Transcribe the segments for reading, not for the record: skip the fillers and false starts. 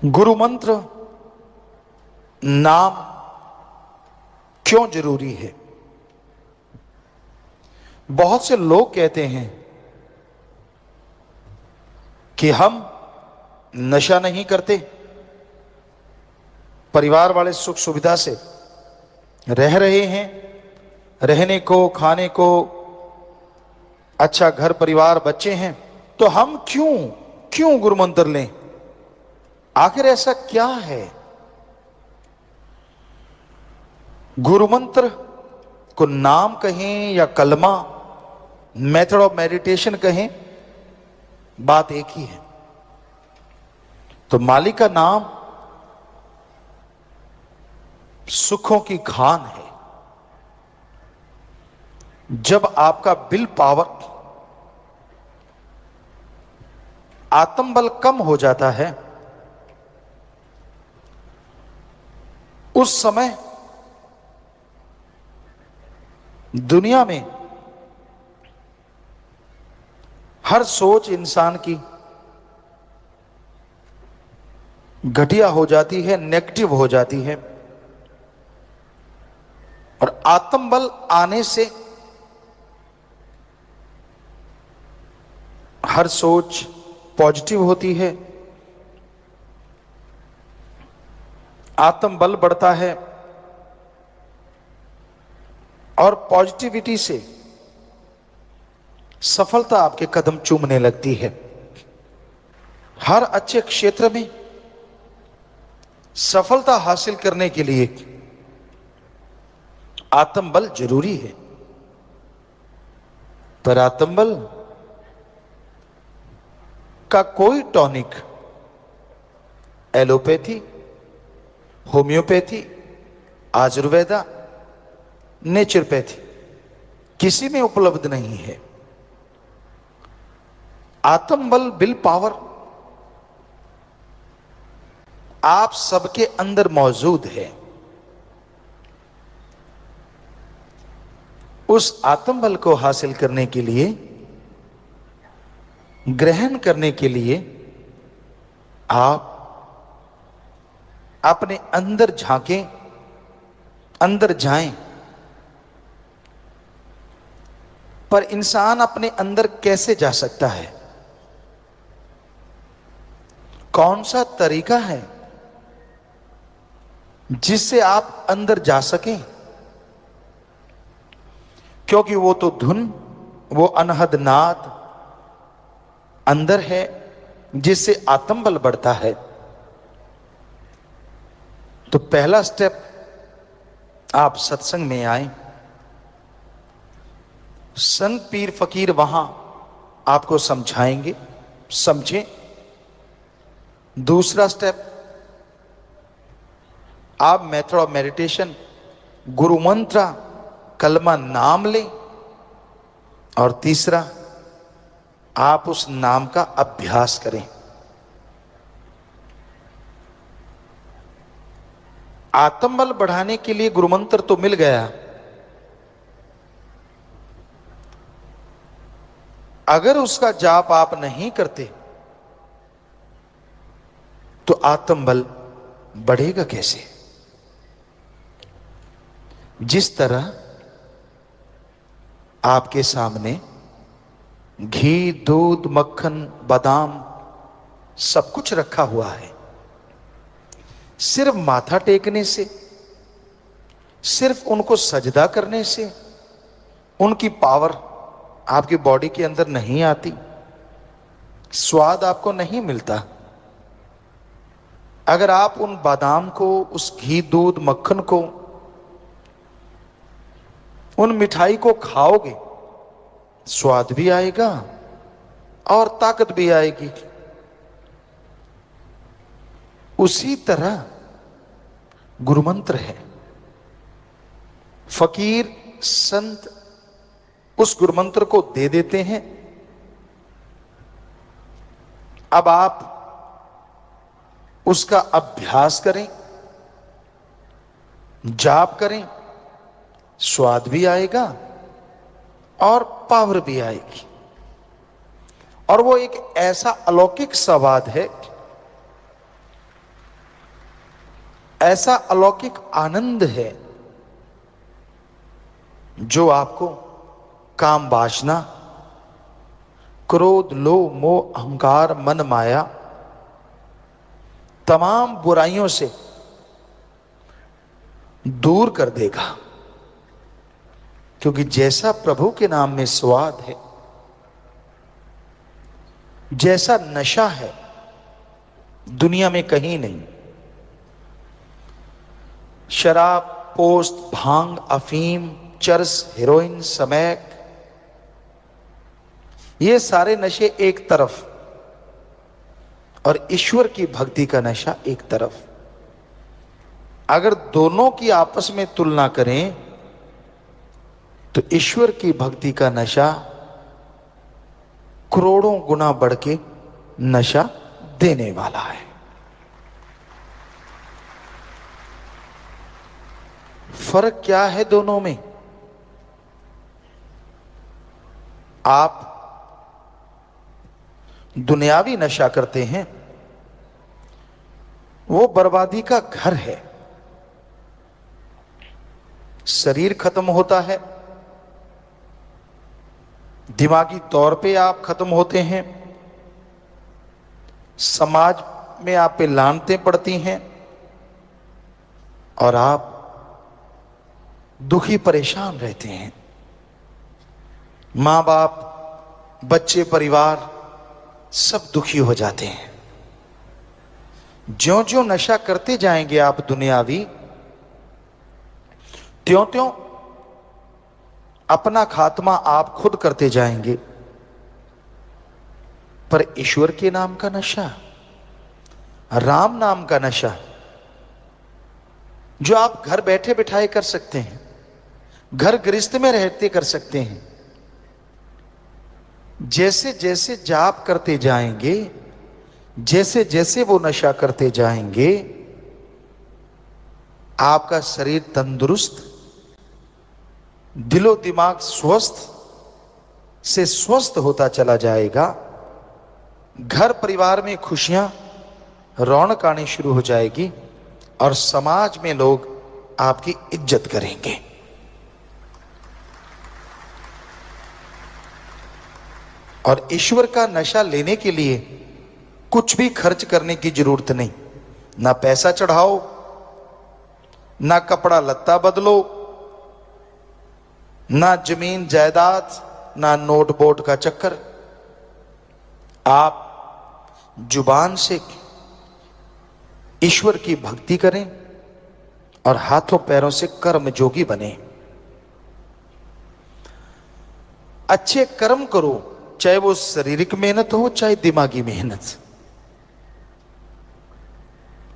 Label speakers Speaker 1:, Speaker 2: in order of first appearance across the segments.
Speaker 1: गुरु मंत्र नाम क्यों जरूरी है? बहुत से लोग कहते हैं कि हम नशा नहीं करते, परिवार वाले सुख सुविधा से रह रहे हैं, रहने को खाने को अच्छा घर परिवार बच्चे हैं, तो हम क्यों गुरु मंत्र लें? आखिर ऐसा क्या है? गुरु मंत्र को नाम कहें या कलमा, मेथड ऑफ मेडिटेशन कहें, बात एक ही है। तो मालिक का नाम सुखों की खान है। जब आपका विल पावर, आत्मबल कम हो जाता है, उस समय दुनिया में हर सोच इंसान की घटिया हो जाती है, नेगेटिव हो जाती है, और आत्मबल आने से हर सोच पॉजिटिव होती है, आत्मबल बढ़ता है और पॉजिटिविटी से सफलता आपके कदम चूमने लगती है। हर अच्छे क्षेत्र में सफलता हासिल करने के लिए आत्मबल जरूरी है। पर आत्मबल का कोई tonic allopathy, homeopathy, Ayurveda, naturopathy किसी में उपलब्ध नहीं है। आत्मबल, विल पावर आप सबके अंदर मौजूद है। उस आत्मबल को हासिल करने के लिए, ग्रहण करने के लिए आप अपने अंदर झांकें, अंदर जाएं। पर इंसान अपने अंदर कैसे जा सकता है? कौन सा तरीका है जिससे आप अंदर जा सकें? क्योंकि वो तो धुन, वो अनहद नाद अंदर है जिससे आत्मबल बढ़ता है। तो पहला स्टेप, आप सत्संग में आए, संत पीर फकीर वहां आपको समझाएंगे, समझें। दूसरा स्टेप, आप मेथड ऑफ मेडिटेशन, गुरु मंत्र, कलमा नाम लें। और तीसरा, आप उस नाम का अभ्यास करें। आत्मबल बढ़ाने के लिए गुरु मंत्र तो मिल गया, अगर उसका जाप आप नहीं करते तो आत्मबल बढ़ेगा कैसे? जिस तरह आपके सामने घी, दूध, मक्खन, बादाम सब कुछ रखा हुआ है, सिर्फ माथा टेकने से, सिर्फ उनको सजदा करने से उनकी पावर आपकी बॉडी के अंदर नहीं आती, स्वाद आपको नहीं मिलता। अगर आप उन बादाम को, उस घी, दूध, मक्खन को, उन मिठाई को खाओगे, स्वाद भी आएगा और ताकत भी आएगी। उसी तरह गुरु मंत्र है। फकीर, संत उस गुरु मंत्र को दे देते हैं। अब आप उसका अभ्यास करें, जाप करें, स्वाद भी आएगा और पावर भी आएगी। और वो एक ऐसा अलौकिक स्वाद है ऐसा अलौकिक आनंद है जो आपको काम वासना, क्रोध, लोभ, मोह, अहंकार, मन माया, तमाम बुराइयों से दूर कर देगा। क्योंकि जैसा प्रभु के नाम में स्वाद है, जैसा नशा है, दुनिया में कहीं नहीं। शराब, पोस्त, भांग, अफीम, चरस, हेरोइन, स्मैक, ये सारे नशे एक तरफ और ईश्वर की भक्ति का नशा एक तरफ। अगर दोनों की आपस में तुलना करें तो ईश्वर की भक्ति का नशा करोड़ों गुना बढ़ के नशा देने वाला है। फर्क क्या है दोनों में? आप दुनियावी नशा करते हैं, वो बर्बादी का घर है। शरीर खत्म होता है, दिमागी तौर पे आप खत्म होते हैं, समाज में आप पे लानतें पड़ती हैं और आप दुखी परेशान रहते हैं। मां बाप, बच्चे, परिवार सब दुखी हो जाते हैं। ज्यों ज्यों नशा करते जाएंगे आप दुनियावी, त्यों त्यों अपना खात्मा आप खुद करते जाएंगे। पर ईश्वर के नाम का नशा, राम नाम का नशा, जो आप घर बैठे बिठाए कर सकते हैं, घर गृहस्थ में रहते कर सकते हैं, जैसे जैसे जाप करते जाएंगे, जैसे जैसे वो नशा करते जाएंगे, आपका शरीर तंदुरुस्त, दिलो दिमाग स्वस्थ से स्वस्थ होता चला जाएगा। घर परिवार में खुशियां, रौनक आनी शुरू हो जाएगी और समाज में लोग आपकी इज्जत करेंगे। और ईश्वर का नशा लेने के लिए कुछ भी खर्च करने की जरूरत नहीं। ना पैसा चढ़ाओ, ना कपड़ा लत्ता बदलो, ना जमीन जायदाद, ना नोट बोट का चक्कर। आप जुबान से ईश्वर की भक्ति करें और हाथों पैरों से कर्म जोगी बने। अच्छे कर्म करो, चाहे वो शारीरिक मेहनत हो चाहे दिमागी मेहनत।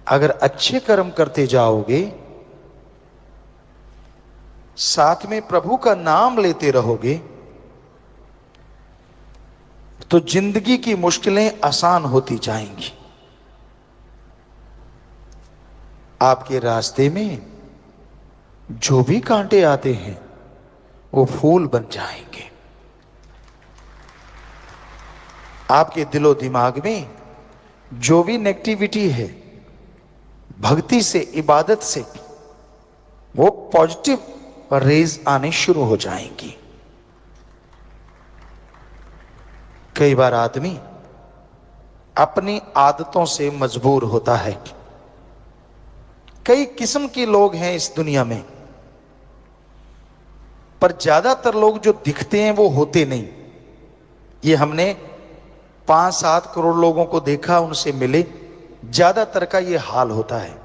Speaker 1: अगर अच्छे कर्म करते जाओगे, साथ में प्रभु का नाम लेते रहोगे, तो जिंदगी की मुश्किलें आसान होती जाएंगी। आपके रास्ते में जो भी कांटे आते हैं वो फूल बन जाएंगे। आपके दिलो दिमाग में जो भी नेगेटिविटी है, भक्ति से, इबादत से वो पॉजिटिव रेज आने शुरू हो जाएंगी। कई बार आदमी अपनी आदतों से मजबूर होता है। कई किस्म के लोग हैं इस दुनिया में, पर ज्यादातर लोग जो दिखते हैं वो होते नहीं। ये हमने 5-7 करोड़ लोगों को देखा, उनसे मिले, ज्यादातर का ये हाल होता है।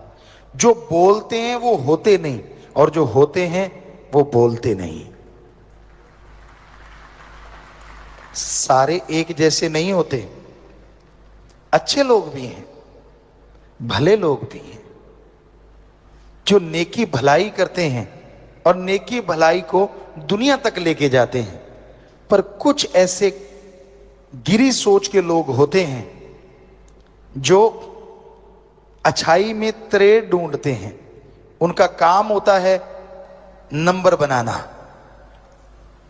Speaker 1: जो बोलते हैं वो होते नहीं और जो होते हैं वो बोलते नहीं। सारे एक जैसे नहीं होते। अच्छे लोग भी हैं, भले लोग भी हैं, जो नेकी भलाई करते हैं और नेकी भलाई को दुनिया तक लेके जाते हैं। पर कुछ ऐसे गिरी सोच के लोग होते हैं जो अच्छाई में त्रेड़ ढूंढते हैं। उनका काम होता है नंबर बनाना,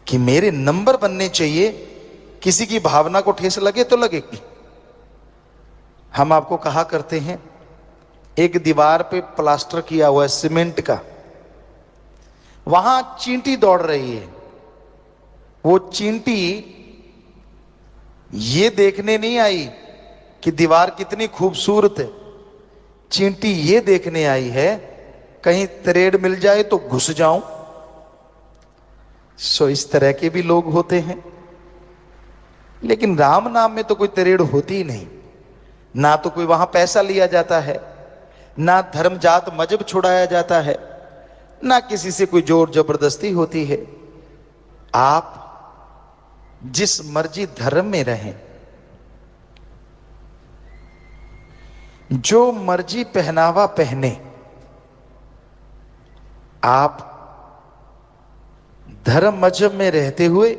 Speaker 1: कि मेरे नंबर बनने चाहिए, किसी की भावना को ठेस लगे तो लगेगी। हम आपको कहा करते हैं एक दीवार पे प्लास्टर किया हुआ है सीमेंट का, वहां चींटी दौड़ रही है। वो चींटी ये देखने नहीं आई कि दीवार कितनी खूबसूरत है, चींटी ये देखने आई है कहीं तरेड़ मिल जाए तो घुस जाऊं। सो इस तरह के भी लोग होते हैं। लेकिन राम नाम में तो कोई तरेड़ होती ही नहीं, ना तो कोई वहां पैसा लिया जाता है, ना धर्म जात मजहब छुड़ाया जाता है, ना किसी से कोई जोर जबरदस्ती होती है। आप जिस मर्जी धर्म में रहें, जो मर्जी पहनावा पहने, आप धर्म मजहब में रहते हुए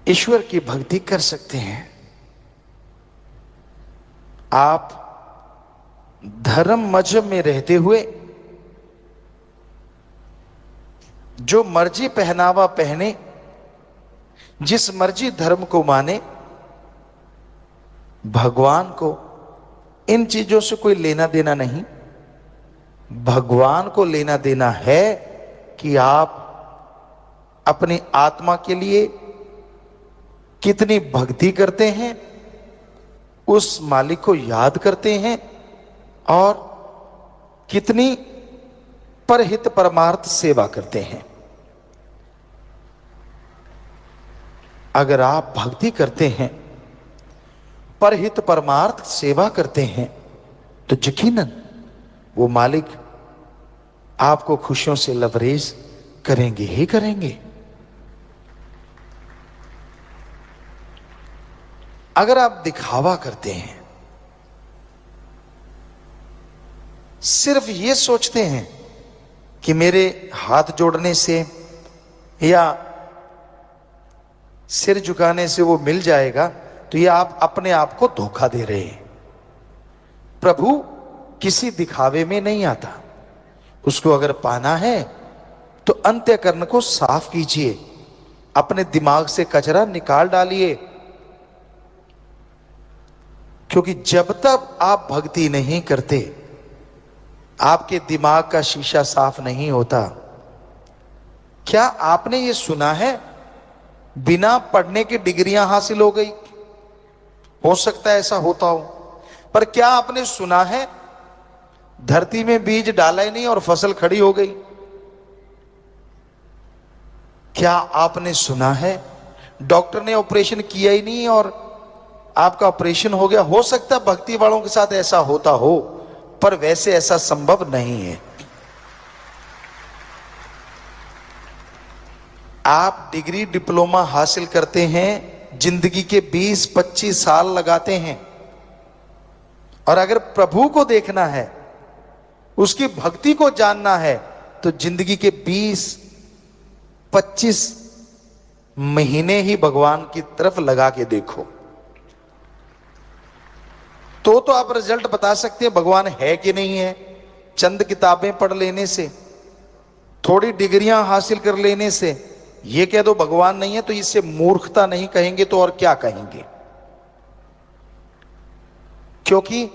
Speaker 1: ईश्वर की भक्ति कर सकते हैं। आप धर्म मजहब में रहते हुए जो मर्जी पहनावा पहने, जिस मर्जी धर्म को माने, भगवान को इन चीजों से कोई लेना देना नहीं। भगवान को लेना देना है कि आप अपनी आत्मा के लिए कितनी भक्ति करते हैं, उस मालिक को याद करते हैं, और कितनी परहित परमार्थ सेवा करते हैं। अगर आप भक्ति करते हैं, परहित परमार्थ सेवा करते हैं, तो यकीनन वो मालिक आपको खुशियों से लबरेज करेंगे ही करेंगे। अगर आप दिखावा करते हैं, सिर्फ ये सोचते हैं कि मेरे हाथ जोड़ने से या सिर झुकाने से वो मिल जाएगा, तो ये आप अपने आप को धोखा दे रहे हैं। प्रभु किसी दिखावे में नहीं आता। उसको अगर पाना है तो अंतःकरण को साफ कीजिए, अपने दिमाग से कचरा निकाल डालिए। क्योंकि जब तक आप भक्ति नहीं करते, आपके दिमाग का शीशा साफ नहीं होता। क्या आपने ये सुना है बिना पढ़ने की डिग्रियां हासिल हो गई? हो सकता है ऐसा होता हो, पर क्या आपने सुना है धरती में बीज डाला ही नहीं और फसल खड़ी हो गई? क्या आपने सुना है डॉक्टर ने ऑपरेशन किया ही नहीं और आपका ऑपरेशन हो गया? हो सकता है भक्ति वालों के साथ ऐसा होता हो, पर वैसे ऐसा संभव नहीं है। आप डिग्री डिप्लोमा हासिल करते हैं, जिंदगी के 20-25 साल लगाते हैं, और अगर प्रभु को देखना है, उसकी भक्ति को जानना है, तो जिंदगी के 20-25 महीने ही भगवान की तरफ लगा के देखो, तो आप रिजल्ट बता सकते हैं भगवान है कि नहीं है। चंद किताबें पढ़ लेने से, थोड़ी डिग्रियां हासिल कर लेने से ये कह दो भगवान नहीं है, तो इससे मूर्खता नहीं कहेंगे तो और क्या कहेंगे? क्योंकि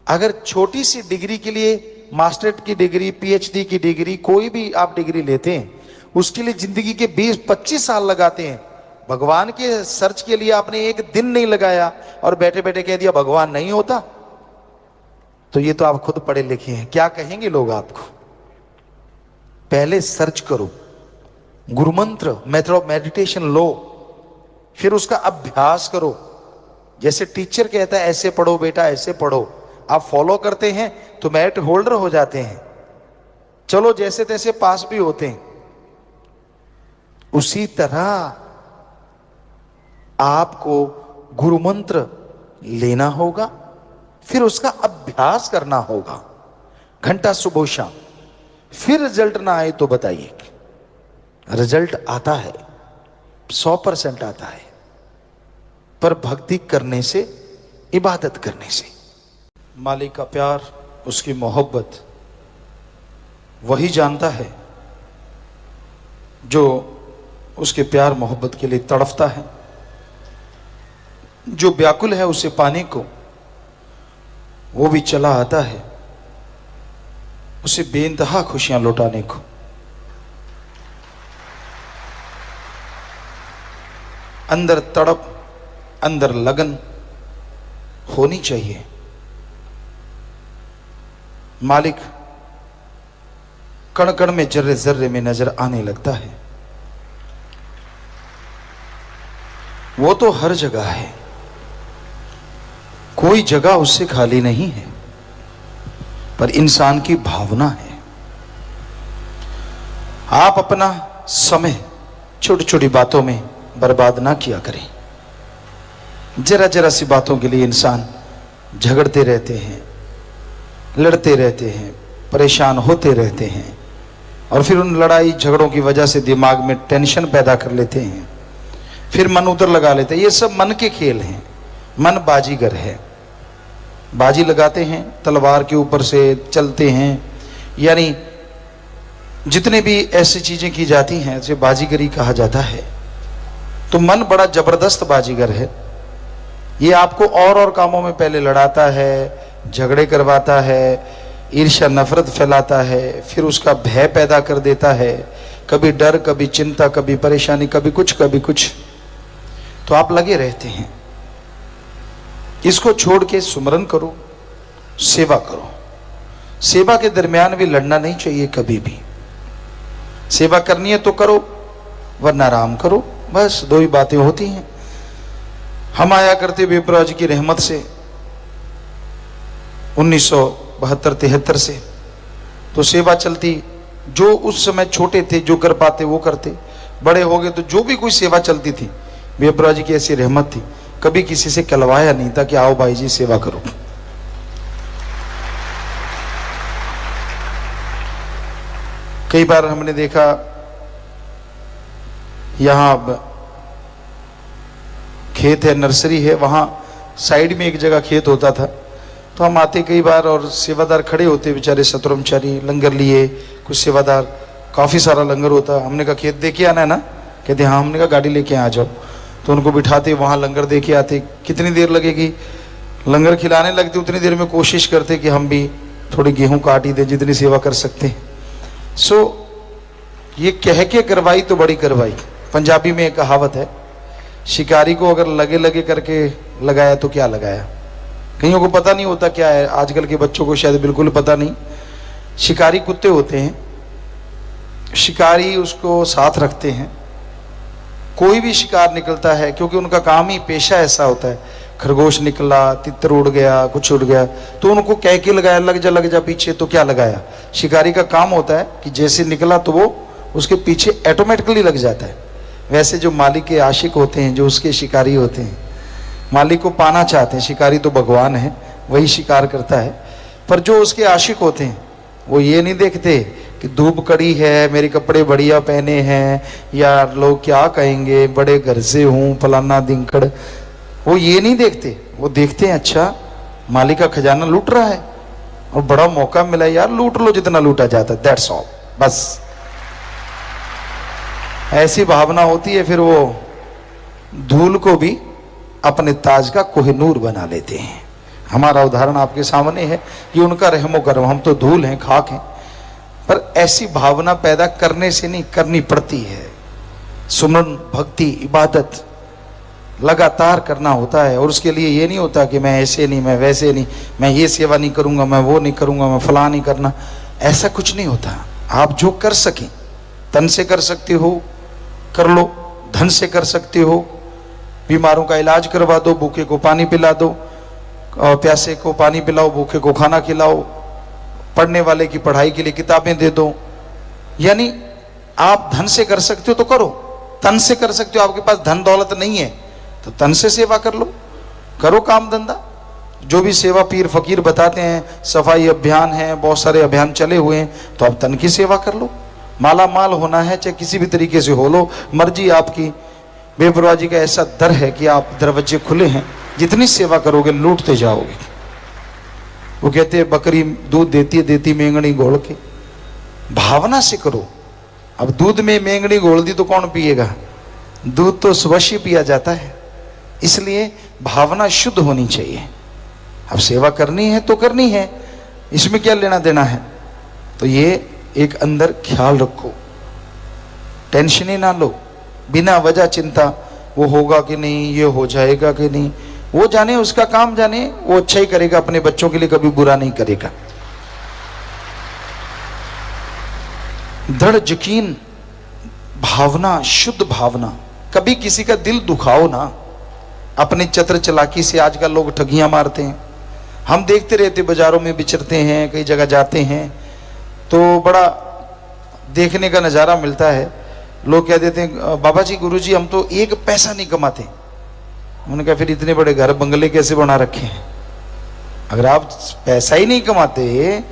Speaker 1: अगर छोटी सी डिग्री के लिए, मास्टरेट की डिग्री, पीएचडी की डिग्री, कोई भी आप डिग्री लेते हैं, उसके लिए जिंदगी के 20-25 साल लगाते हैं। भगवान के सर्च के लिए आपने एक दिन नहीं लगाया और बैठे बैठे कह दिया भगवान नहीं होता, तो ये तो आप खुद पढ़े लिखे हैं, क्या कहेंगे लोग आपको? पहले सर्च करो, गुरु मंत्र, मेथड ऑफ मेडिटेशन लो, फिर उसका अभ्यास करो। जैसे टीचर कहता है ऐसे पढ़ो बेटा, ऐसे पढ़ो, आप फॉलो करते हैं तो मेरिट होल्डर हो जाते हैं, चलो जैसे तैसे पास भी होते हैं। उसी तरह आपको गुरु मंत्र लेना होगा, फिर उसका अभ्यास करना होगा, घंटा सुबह शाम। फिर रिजल्ट ना आए तो बताइए। रिजल्ट आता है, 100% आता है, पर भक्ति करने से, इबादत करने से। मालिक का प्यार, उसकी मोहब्बत वही जानता है जो उसके प्यार मोहब्बत के लिए तड़फता है। जो व्याकुल है उसे पाने को, वो भी चला आता है उसे बेइंतहा खुशियां लौटाने को। अंदर तड़प, अंदर लगन होनी चाहिए। मालिक कण कण में, जर्रे जर्रे में नजर आने लगता है। वो तो हर जगह है, कोई जगह उससे खाली नहीं है, पर इंसान की भावना है। आप अपना समय छोटी छोटी बातों में बर्बाद ना किया करें। जरा जरा सी बातों के लिए इंसान झगड़ते रहते हैं, लड़ते रहते हैं, परेशान होते रहते हैं, और फिर उन लड़ाई झगड़ों की वजह से दिमाग में टेंशन पैदा कर लेते हैं, फिर मन उधर लगा लेते हैं। ये सब मन के खेल हैं। मन बाजीगर है, बाजी लगाते हैं, तलवार के ऊपर से चलते हैं। यानी जितने भी ऐसी चीजें की जाती हैं उसे बाजीगरी कहा जाता है। तो मन बड़ा जबरदस्त बाजीगर है। ये आपको और कामों में पहले लड़ाता है, झगड़े करवाता है, ईर्ष्या नफरत फैलाता है, फिर उसका भय पैदा कर देता है। कभी डर, कभी चिंता, कभी परेशानी, कभी कुछ कभी कुछ। तो आप लगे रहते हैं। इसको छोड़ के सुमरन करो, सेवा करो। सेवा के दरमियान भी लड़ना नहीं चाहिए कभी भी। सेवा करनी है तो करो, वरना आराम करो। बस दो ही बातें होती हैं। हम आया करते बेपराज की रहमत से 1972-73 से, तो सेवा चलती। जो उस समय छोटे थे जो कर पाते वो करते, बड़े हो गए तो जो भी कोई सेवा चलती थी, बेपराज की ऐसी रहमत थी, कभी किसी से कहलवाया नहीं था कि आओ भाई जी सेवा करो। कई बार हमने देखा यहां खेत है, नर्सरी है, वहां साइड में एक जगह खेत होता था। तो हम आते कई बार और सेवादार खड़े होते बेचारे सतरमचारी, लंगर लिए, कुछ सेवादार, काफी सारा लंगर होता। हमने कहा खेत देके आना है ना? कहते हाँ। हमने कहा गाड़ी लेके आ जाओ। तो उनको बिठाते, वहां लंगर देके आते। कितनी देर लगेगी? लंगर खिलाने लगते उतनी देर में कोशिश करते कि हम भी थोड़ी गेहूं काट ही दें, जितनी सेवा कर सकते हैं। ये कह के करवाई तो बड़ी करवाई। पंजाबी में एक कहावत है, शिकारी को अगर लगे लगे करके लगाया तो क्या लगाया। कईयों को पता नहीं होता क्या है, आजकल के बच्चों को शायद बिल्कुल पता नहीं। शिकारी कुत्ते होते हैं, शिकारी उसको साथ रखते हैं। कोई भी शिकार निकलता है, क्योंकि उनका काम ही, पेशा ऐसा होता है। खरगोश निकला, तितर उड़ गया, कुछ उड़ गया, तो उनको कह के लगाया लग जा पीछे, तो क्या लगाया। शिकारी का काम होता है कि जैसे निकला तो वो उसके पीछे ऑटोमेटिकली लग जाता है। वैसे जो मालिक के आशिक होते हैं, जो उसके शिकारी होते हैं, मालिक को पाना चाहते हैं। शिकारी तो भगवान है, वही शिकार करता है। पर जो उसके आशिक होते हैं वो ये नहीं देखते कि धूप कड़ी है, मेरे कपड़े बढ़िया पहने हैं, या लोग क्या कहेंगे, बड़े घर से हूँ, फलाना दिनकड़। वो ये नहीं देखते। वो देखते हैं अच्छा मालिक का खजाना लूट रहा है और बड़ा मौका मिला यार, लूट लो जितना लूटा जाता है, दैट्स ऑल, बस ऐसी भावना होती है। फिर वो धूल को भी अपने ताज का कोहिनूर बना लेते हैं। हमारा उदाहरण आपके सामने है कि उनका रहमो करम, हम तो धूल हैं, खाक हैं। पर ऐसी भावना पैदा करने से नहीं, करनी पड़ती है। सुमरन, भक्ति, इबादत लगातार करना होता है। और उसके लिए ये नहीं होता कि मैं ऐसे नहीं, मैं वैसे नहीं, मैं ये सेवा नहीं करूंगा, मैं वो नहीं करूंगा, मैं फला नहीं करना। ऐसा कुछ नहीं होता। आप जो कर सकें, तन से कर सकते हो कर लो, धन से कर सकते हो, बीमारों का इलाज करवा दो, भूखे को पानी पिला दो, और प्यासे को पानी पिलाओ, भूखे को खाना खिलाओ, पढ़ने वाले की पढ़ाई के लिए किताबें दे दो। यानी आप धन से कर सकते हो तो करो, तन से कर सकते हो। आपके पास धन दौलत नहीं है तो तन से सेवा कर लो, करो काम धंधा। जो भी सेवा पीर फकीर बताते हैं, सफाई अभियान है, बहुत सारे अभियान चले हुए हैं, तो आप तन की सेवा कर लो। माला माल होना है चाहे किसी भी तरीके से हो लो, मर्जी आपकी। बेपरवाह जी का ऐसा दर है कि आप दरवाजे खुले हैं, जितनी सेवा करोगे लूटते जाओगे। वो कहते हैं बकरी दूध देती है, देती मेंगनी घोल के। भावना से करो। अब दूध में मेंगनी घोल दी तो कौन पिएगा? दूध तो स्वश ही पिया जाता है। इसलिए भावना शुद्ध होनी चाहिए। अब सेवा करनी है तो करनी है, इसमें क्या लेना देना है। तो ये एक अंदर ख्याल रखो, टेंशन ही ना लो, बिना वजह चिंता, वो होगा कि नहीं, ये हो जाएगा कि नहीं। वो जाने, उसका काम जाने, वो अच्छा ही करेगा, अपने बच्चों के लिए कभी बुरा नहीं करेगा। दृढ़ यकीन, भावना, शुद्ध भावना। कभी किसी का दिल दुखाओ ना। अपनी चतुर चालाकी से आजकल लोग ठगियां मारते हैं। हम देखते रहते, बाजारों में विचरते हैं, कई जगह जाते हैं तो बड़ा देखने का नज़ारा मिलता है। लोग कह देते हैं, बाबा जी, गुरु जी, हम तो एक पैसा नहीं कमाते। उन्होंने कहा, फिर इतने बड़े घर बंगले कैसे बना रखे हैं? अगर आप पैसा ही नहीं कमाते,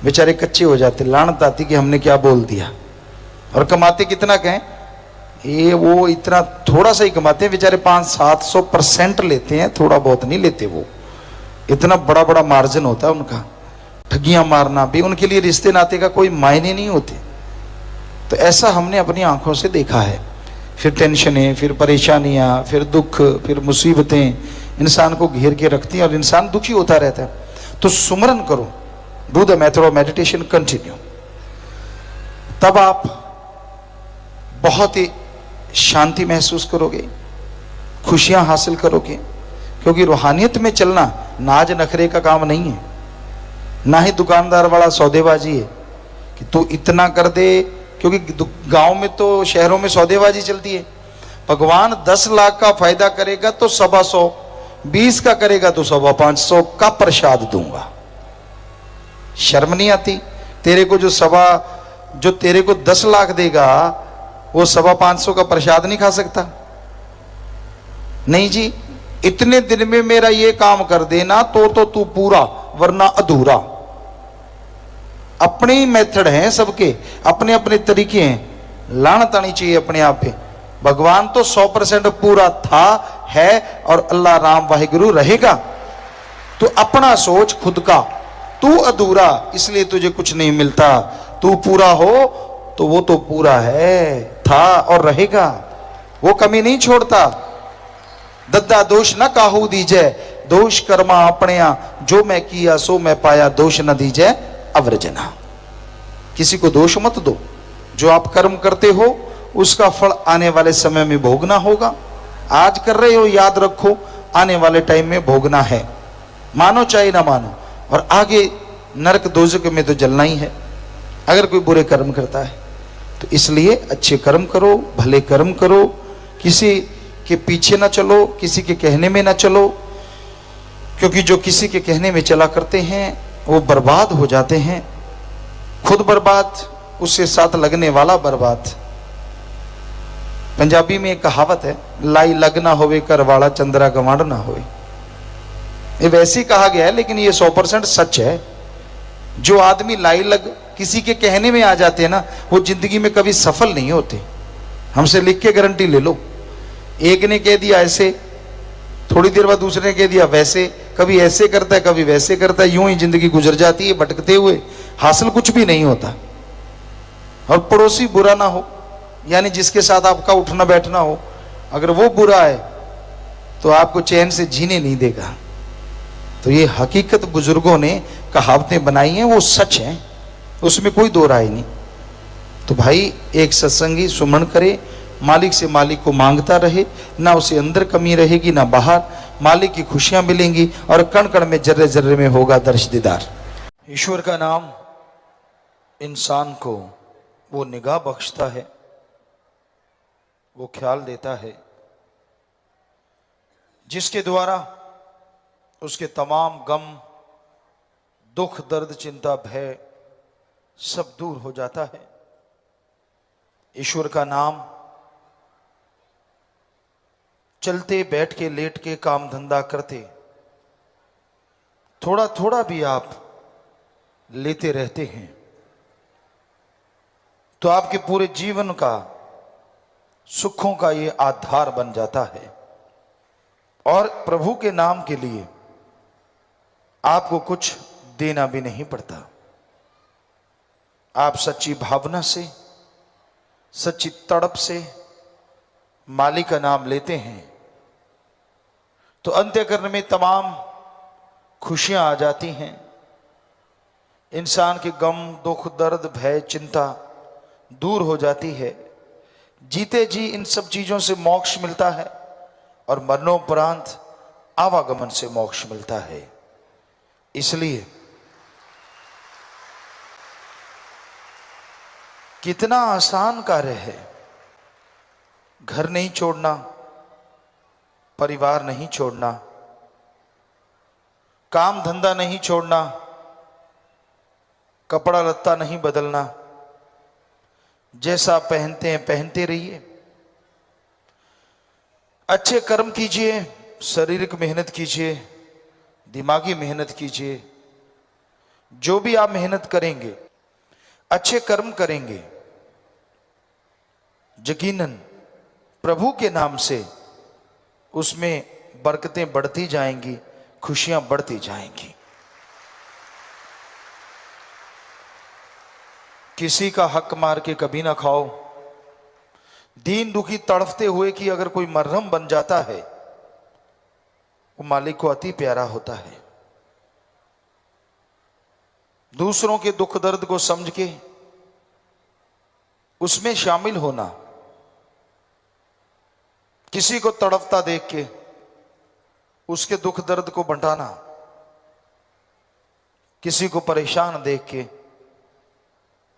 Speaker 1: बेचारे कच्चे हो जाते, लानत आती कि हमने क्या बोल दिया। और कमाते कितना कहें, ये वो इतना थोड़ा सा ही कमाते हैं बेचारे, 500-700% लेते हैं, थोड़ा बहुत नहीं लेते। वो इतना बड़ा बड़ा मार्जिन होता है उनका। ठगियां मारना भी उनके लिए रिश्ते नाते का कोई मायने नहीं होते। तो ऐसा हमने अपनी आंखों से देखा है। फिर टेंशनें, फिर परेशानियां, फिर दुख, फिर मुसीबतें इंसान को घेर के रखती हैं और इंसान दुखी होता रहता है। तो सुमरन करो, do the method of meditation continue. तब आप बहुत ही शांति महसूस करोगे, खुशियां हासिल करोगे। क्योंकि रूहानियत में चलना नाज नखरे का काम नहीं है, ना ही दुकानदार वाला सौदेबाजी है कि तू इतना कर दे। क्योंकि गांव में तो, शहरों में सौदेबाजी चलती है। भगवान 10 लाख का फायदा करेगा तो 125, 20 का करेगा तो 525 का प्रसाद दूंगा। शर्म नहीं आती? तेरे को जो तेरे को 10 लाख देगा, वो 525 का प्रसाद नहीं खा सकता? नहीं जी, इतने दिन में मेरा ये काम कर देना तो तू पूरा, वरना अधूरा। अपने ही मेथड हैं सबके, अपने अपने तरीके हैं। लानत आनी चाहिए अपने आप पे। भगवान तो 100% पूरा था, है और अल्लाह राम वाहिगुरु रहेगा। तो अपना सोच खुद का, तू अधूरा इसलिए तुझे कुछ नहीं मिलता। तू पूरा हो तो वो तो पूरा है, था और रहेगा, वो कमी नहीं छोड़ता। दद्दा दोष न काहू दीजे, दोष कर्मा अपने, जो मैं किया सो मैं पाया, दोष न दीजे अवर्जना। किसी को दोष मत दो। जो आप कर्म करते हो उसका फल आने वाले समय में भोगना होगा। आज कर रहे हो, याद रखो आने वाले टाइम में भोगना है, मानो चाहे ना मानो। और आगे नरक दोजक में तो जलना ही है अगर कोई बुरे कर्म करता है। तो इसलिए अच्छे कर्म करो, भले कर्म करो, किसी के पीछे ना चलो, किसी के कहने में ना चलो। क्योंकि जो किसी के कहने में चला करते हैं वो बर्बाद हो जाते हैं। खुद बर्बाद, उससे साथ लगने वाला बर्बाद। पंजाबी में एक कहावत है, लाई लग ना होवे कर वाला चंद्रा गवांड ना होवे। ये वैसे ही कहा गया है, लेकिन ये 100% सच है। जो आदमी लाई लग किसी के कहने में आ जाते हैं ना, वो जिंदगी में कभी सफल नहीं होते। हमसे लिख के गारंटी ले लो। एक ने कह दिया ऐसे, थोड़ी देर बाद दूसरे ने कह दिया वैसे, कभी ऐसे करता है कभी वैसे करता है, यूं ही जिंदगी गुजर जाती है भटकते हुए, हासिल कुछ भी नहीं होता। और पड़ोसी बुरा ना हो, यानी जिसके साथ आपका उठना बैठना हो, अगर वो बुरा है तो आपको चैन से जीने नहीं देगा। तो ये हकीकत बुजुर्गों ने कहावतें बनाई हैं, वो सच हैं, उसमें कोई दो राय नहीं। तो भाई एक सत्संगी सुमन करे, मालिक से मालिक को मांगता रहे, ना उसे अंदर कमी रहेगी ना बाहर। मालिक की खुशियां मिलेंगी और कण कण में, जर्रे जर्रे में होगा दर्श दीदार। ईश्वर का नाम इंसान को वो निगाह बख्शता है, वो ख्याल देता है, जिसके द्वारा उसके तमाम गम, दुख, दर्द, चिंता, भय सब दूर हो जाता है। ईश्वर का नाम चलते, बैठ के, लेट के, काम धंधा करते, थोड़ा थोड़ा भी आप लेते रहते हैं तो आपके पूरे जीवन का, सुखों का ये आधार बन जाता है। और प्रभु के नाम के लिए आपको कुछ देना भी नहीं पड़ता। आप सच्ची भावना से, सच्ची तड़प से मालिक का नाम लेते हैं तो अंत्यकरण में तमाम खुशियां आ जाती हैं। इंसान के गम, दुख, दर्द, भय, चिंता दूर हो जाती है। जीते जी इन सब चीजों से मोक्ष मिलता है और मरणोपरांत आवागमन से मोक्ष मिलता है। इसलिए कितना आसान कार्य है। घर नहीं छोड़ना, परिवार नहीं छोड़ना, काम धंधा नहीं छोड़ना, कपड़ा लत्ता नहीं बदलना, जैसा पहनते हैं पहनते रहिए। अच्छे कर्म कीजिए, शारीरिक मेहनत कीजिए, दिमागी मेहनत कीजिए। जो भी आप मेहनत करेंगे, अच्छे कर्म करेंगे, यकीनन प्रभु के नाम से उसमें बरकतें बढ़ती जाएंगी, खुशियां बढ़ती जाएंगी। किसी का हक मार के कभी ना खाओ। दीन दुखी तड़फते हुए कि अगर कोई मरहम बन जाता है, वो मालिक को अति प्यारा होता है। दूसरों के दुख दर्द को समझ के उसमें शामिल होना, किसी को तड़फता देख के उसके दुख दर्द को बंटाना, किसी को परेशान देख के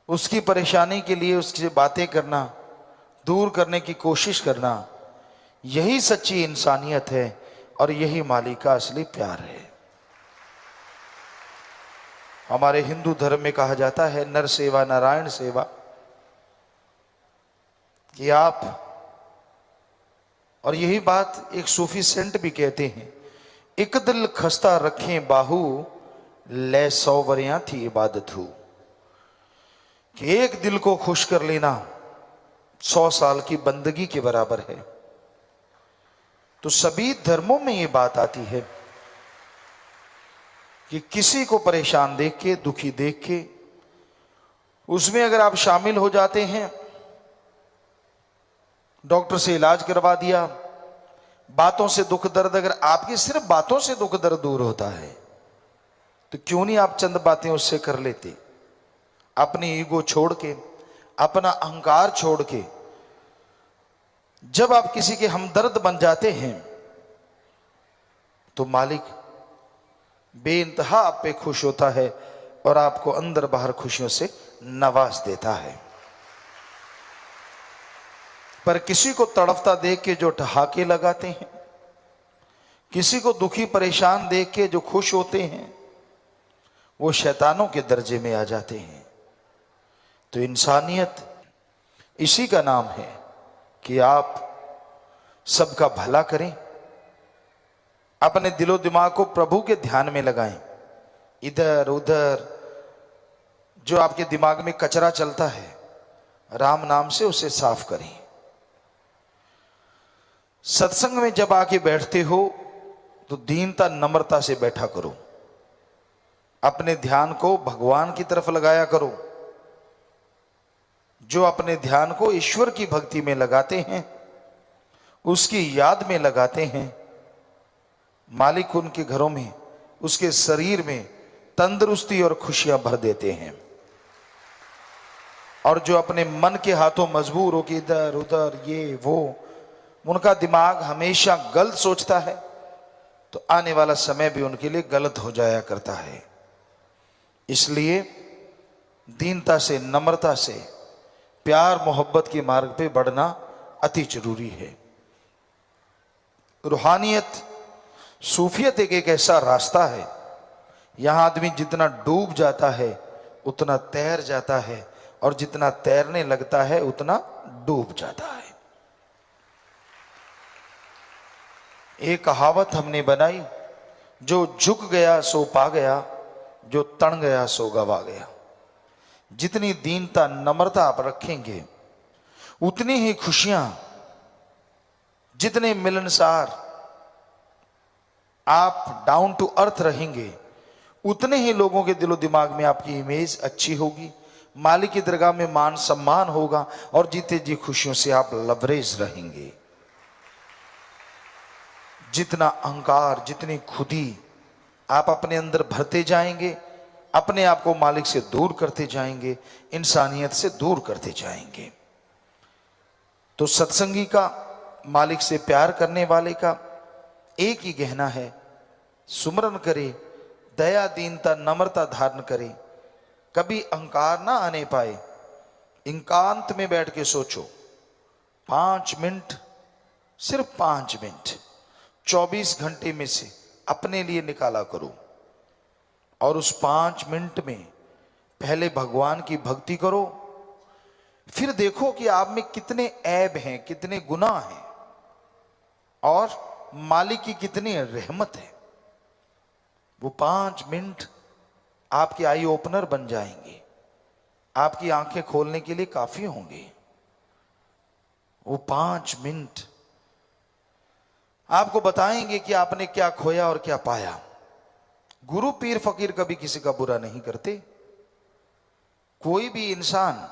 Speaker 1: उसकी परेशानी के लिए उससे बातें करना, दूर करने की कोशिश करना, यही सच्ची इंसानियत है और यही मालिक का असली प्यार है। हमारे हिंदू धर्म में कहा जाता है नर सेवा नारायण सेवा, कि आप, और यही बात एक सूफी सेंट भी कहते हैं, एक दिल खस्ता रखें बाहू ले 100 वरियां थी इबादत हूं, कि एक दिल को खुश कर लेना 100 साल की बंदगी के बराबर है। तो सभी धर्मों में ये बात आती है कि किसी को परेशान देख के, दुखी देख के उसमें अगर आप शामिल हो जाते हैं, डॉक्टर से इलाज करवा दिया, बातों से दुख दर्द, अगर आपकी सिर्फ बातों से दुख दर्द दूर होता है तो क्यों नहीं आप चंद बातें उससे कर लेते। अपनी ईगो छोड़ के, अपना अहंकार छोड़ के जब आप किसी के हमदर्द बन जाते हैं तो मालिक बेइंतहा आप पे खुश होता है और आपको अंदर बाहर खुशियों से नवाज देता है। पर किसी को तड़फता देख के जो ठहाके लगाते हैं, किसी को दुखी परेशान देख के जो खुश होते हैं, वो शैतानों के दर्जे में आ जाते हैं। तो इंसानियत इसी का नाम है कि आप सबका भला करें, अपने दिलो दिमाग को प्रभु के ध्यान में लगाएं। इधर उधर जो आपके दिमाग में कचरा चलता है, राम नाम से उसे साफ करें। सत्संग में जब आके बैठते हो तो दीनता नम्रता से बैठा करो, अपने ध्यान को भगवान की तरफ लगाया करो। जो अपने ध्यान को ईश्वर की भक्ति में लगाते हैं, उसकी याद में लगाते हैं, मालिक उनके घरों में, उसके शरीर में तंदुरुस्ती और खुशियां भर देते हैं। और जो अपने मन के हाथों मजबूर हो कि इधर उधर ये वो, उनका दिमाग हमेशा गलत सोचता है, तो आने वाला समय भी उनके लिए गलत हो जाया करता है। इसलिए दीनता से, नम्रता से, प्यार मोहब्बत के मार्ग पे बढ़ना अति जरूरी है। रूहानियत, सूफियत एक ऐसा रास्ता है, यहां आदमी जितना डूब जाता है उतना तैर जाता है, और जितना तैरने लगता है उतना डूब जाता है। एक कहावत हमने बनाई, जो झुक गया सो पा गया, जो तन गया सो गवा गया। जितनी दीनता नम्रता आप रखेंगे, उतनी ही खुशियां, जितने मिलनसार आप डाउन टू अर्थ रहेंगे, उतने ही लोगों के दिलो दिमाग में आपकी इमेज अच्छी होगी, मालिक की दरगाह में मान सम्मान होगा, और जीते जी खुशियों से आप लबरेज रहेंगे। जितना अहंकार, जितनी खुदी आप अपने अंदर भरते जाएंगे, अपने आप को मालिक से दूर करते जाएंगे, इंसानियत से दूर करते जाएंगे। तो सत्संगी का, मालिक से प्यार करने वाले का एक ही गहना है, सुमरन करे, दया, दीनता, नम्रता धारण करे, कभी अहंकार ना आने पाए। एकांत में बैठ के सोचो, 5 मिनट, सिर्फ 5 मिनट 24 घंटे में से अपने लिए निकाला करो, और उस 5 मिनट में पहले भगवान की भक्ति करो। फिर देखो कि आप में कितने ऐब हैं, कितने गुनाह हैं, और मालिक की कितनी रहमत है। वो 5 मिनट आपके आई ओपनर बन जाएंगे, आपकी आंखें खोलने के लिए काफी होंगे। वो 5 मिनट आपको बताएंगे कि आपने क्या खोया और क्या पाया। गुरु पीर फकीर कभी किसी का बुरा नहीं करते। कोई भी इंसान,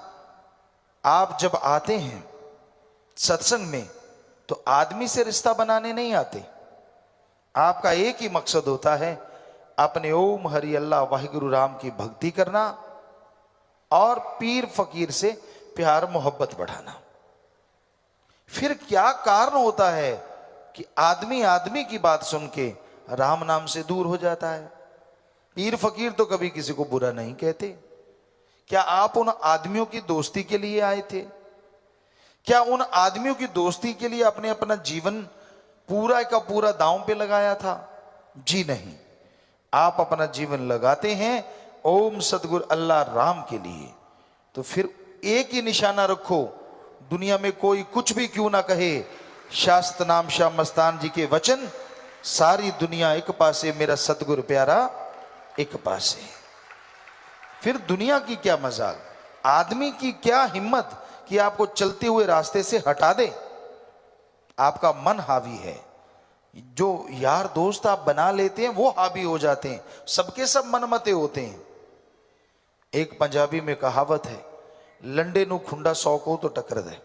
Speaker 1: आप जब आते हैं सत्संग में तो आदमी से रिश्ता बनाने नहीं आते। आपका एक ही मकसद होता है, अपने ओम हरि अल्लाह वाहिगुरु राम की भक्ति करना और पीर फकीर से प्यार मोहब्बत बढ़ाना। फिर क्या कारण होता है कि आदमी आदमी की बात सुन के राम नाम से दूर हो जाता है। पीर फकीर तो कभी किसी को बुरा नहीं कहते। क्या आप उन आदमियों की दोस्ती के लिए आए थे? क्या उन आदमियों की दोस्ती के लिए आपने अपना जीवन पूरा का पूरा दांव पे लगाया था? जी नहीं। आप अपना जीवन लगाते हैं ओम सदगुरु अल्लाह राम के लिए। तो फिर एक ही निशाना रखो, दुनिया में कोई कुछ भी क्यों ना कहे, शास्त्र नाम शाह मस्तान जी के वचन, सारी दुनिया एक पासे, मेरा सतगुरु प्यारा एक पासे। फिर दुनिया की क्या मजाल, आदमी की क्या हिम्मत कि आपको चलते हुए रास्ते से हटा दे। आपका मन हावी है। जो यार दोस्त आप बना लेते हैं वो हावी हो जाते हैं, सबके सब मनमते होते हैं। एक पंजाबी में कहावत है, लंडे नु खुंडा 100 को तो टक्कर दे।